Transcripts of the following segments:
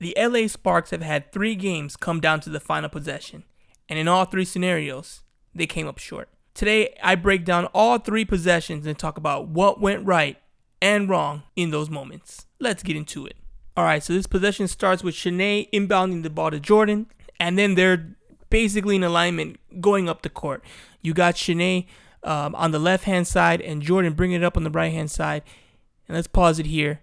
The LA Sparks have had 3 games come down to the final possession, and in all 3 scenarios, they came up short. Today, I break down all 3 possessions and talk about what went right and wrong in those moments. Let's get into it. Alright, so this possession starts with Chiney inbounding the ball to Jordan, and then they're basically in alignment going up the court. You got Chiney on the left-hand side and Jordan bringing it up on the right-hand side. And let's pause it here.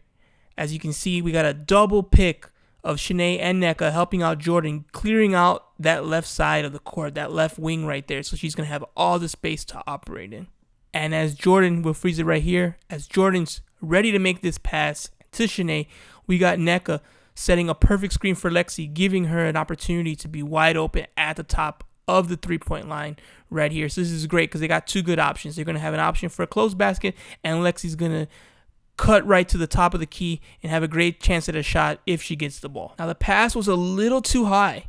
As you can see, we got a double pick of Chiney and Nneka helping out Jordan, clearing out that left side of the court, that left wing right there. So she's going to have all the space to operate in. And as Jordan, we'll freeze it right here, as Jordan's ready to make this pass to Chiney, we got Nneka setting a perfect screen for Lexi, giving her an opportunity to be wide open at the top of the three-point line right here. So this is great because they got 2 good options. They're going to have an option for a closed basket, and Lexi's going to cut right to the top of the key and have a great chance at a shot if she gets the ball. Now the pass was a little too high.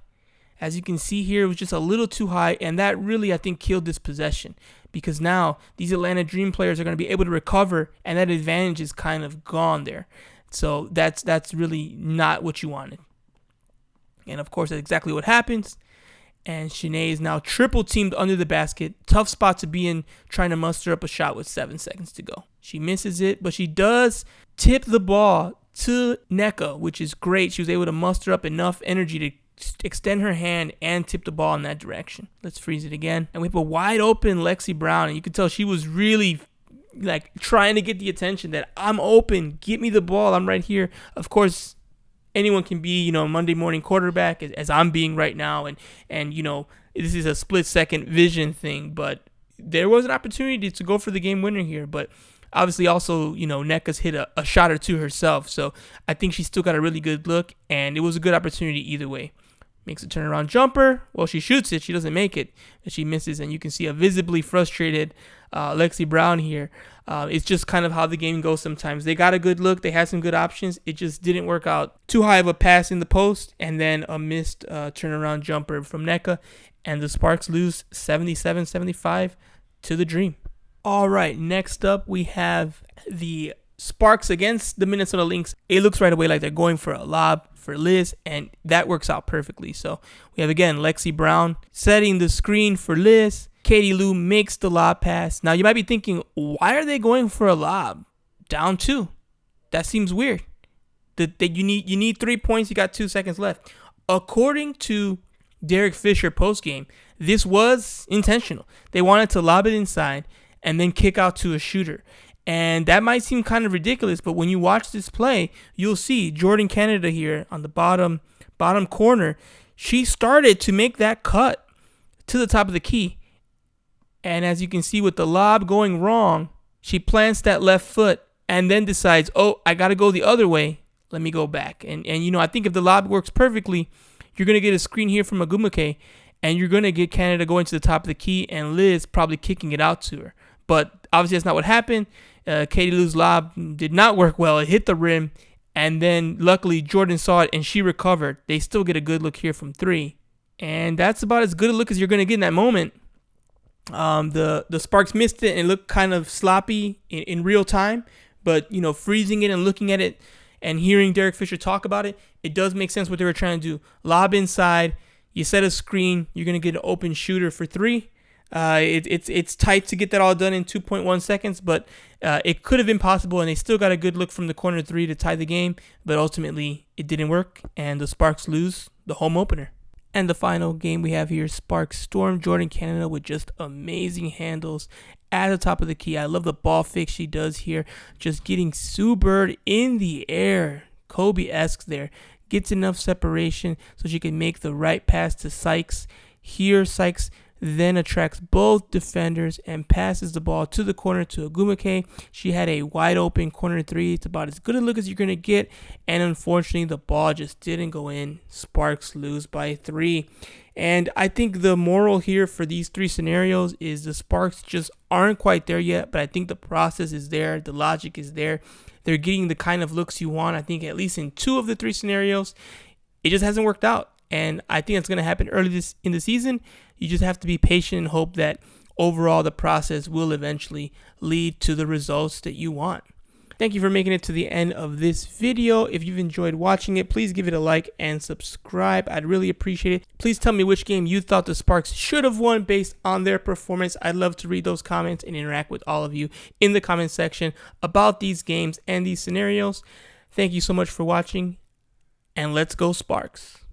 As you can see here, it was just a little too high, and that really, I think, killed this possession because now these Atlanta Dream players are going to be able to recover, and that advantage is kind of gone there. So that's really not what you wanted. And of course, that's exactly what happens. And Chiney is now triple teamed under the basket. Tough spot to be in, trying to muster up a shot with 7 seconds to go. She misses it, but she does tip the ball to Nneka, which is great. She was able to muster up enough energy to extend her hand and tip the ball in that direction. Let's freeze it again. And we have a wide open Lexi Brown, and you can tell she was really like trying to get the attention that I'm open, get me the ball, I'm right here. Of course, anyone can be, Monday morning quarterback as I'm being right now, and this is a split second vision thing, but there was an opportunity to go for the game winner here, but obviously also, Nneka's hit a shot or 2 herself, so I think she still got a really good look, and it was a good opportunity either way. Makes a turnaround jumper. Well, she shoots it. She doesn't make it. And she misses. And you can see a visibly frustrated Lexi Brown here. It's just kind of how the game goes sometimes. They got a good look. They had some good options. It just didn't work out. Too high of a pass in the post. And then a missed turnaround jumper from Nneka. And the Sparks lose 77-75 to the Dream. All right. Next up, we have the Sparks against the Minnesota Lynx. It looks right away like they're going for a lob for Liz, and that works out perfectly. So we have, again, Lexi Brown setting the screen for Liz. Katie Lou makes the lob pass. Now, you might be thinking, why are they going for a lob? Down 2. That seems weird. That you need 3 points. You got 2 seconds left. According to Derek Fisher postgame, this was intentional. They wanted to lob it inside and then kick out to a shooter. And that might seem kind of ridiculous, but when you watch this play, you'll see Jordan Canada here on the bottom corner. She started to make that cut to the top of the key. And as you can see with the lob going wrong, she plants that left foot and then decides, oh, I got to go the other way. Let me go back. And I think if the lob works perfectly, you're going to get a screen here from Ogwumike, and you're going to get Canada going to the top of the key and Liz probably kicking it out to her. But obviously that's not what happened. Katie Lou's lob did not work well. It hit the rim, and then luckily Jordan saw it and she recovered. They still get a good look here from 3, and that's about as good a look as you're going to get in that moment. The Sparks missed it and it looked kind of sloppy in real time, but freezing it and looking at it and hearing Derek Fisher talk about it, it does make sense what they were trying to do. Lob inside, you set a screen, you're going to get an open shooter for 3. It's tight to get that all done in 2.1 seconds, but it could have been possible, and they still got a good look from the corner 3 to tie the game, but ultimately it didn't work, and the Sparks lose the home opener. And the final game we have here, Sparks storm Jordan Canada with just amazing handles at the top of the key. I love the ball fake she does here, just getting Sue Bird in the air, Kobe-esque there, gets enough separation so she can make the right pass to Sykes. Here, Sykes then attracts both defenders and passes the ball to the corner to Ogwumike. She had a wide open corner 3. It's about as good a look as you're going to get, and unfortunately the ball just didn't go in. Sparks lose by 3. And I think the moral here for these 3 scenarios is the Sparks just aren't quite there yet, but I think the process is there. The logic is there. They're getting the kind of looks you want. I think at least in 2 of the 3 scenarios, it just hasn't worked out. And I think it's going to happen early in the season. You just have to be patient and hope that overall the process will eventually lead to the results that you want. Thank you for making it to the end of this video. If you've enjoyed watching it, please give it a like and subscribe. I'd really appreciate it. Please tell me which game you thought the Sparks should have won based on their performance. I'd love to read those comments and interact with all of you in the comment section about these games and these scenarios. Thank you so much for watching, and let's go Sparks.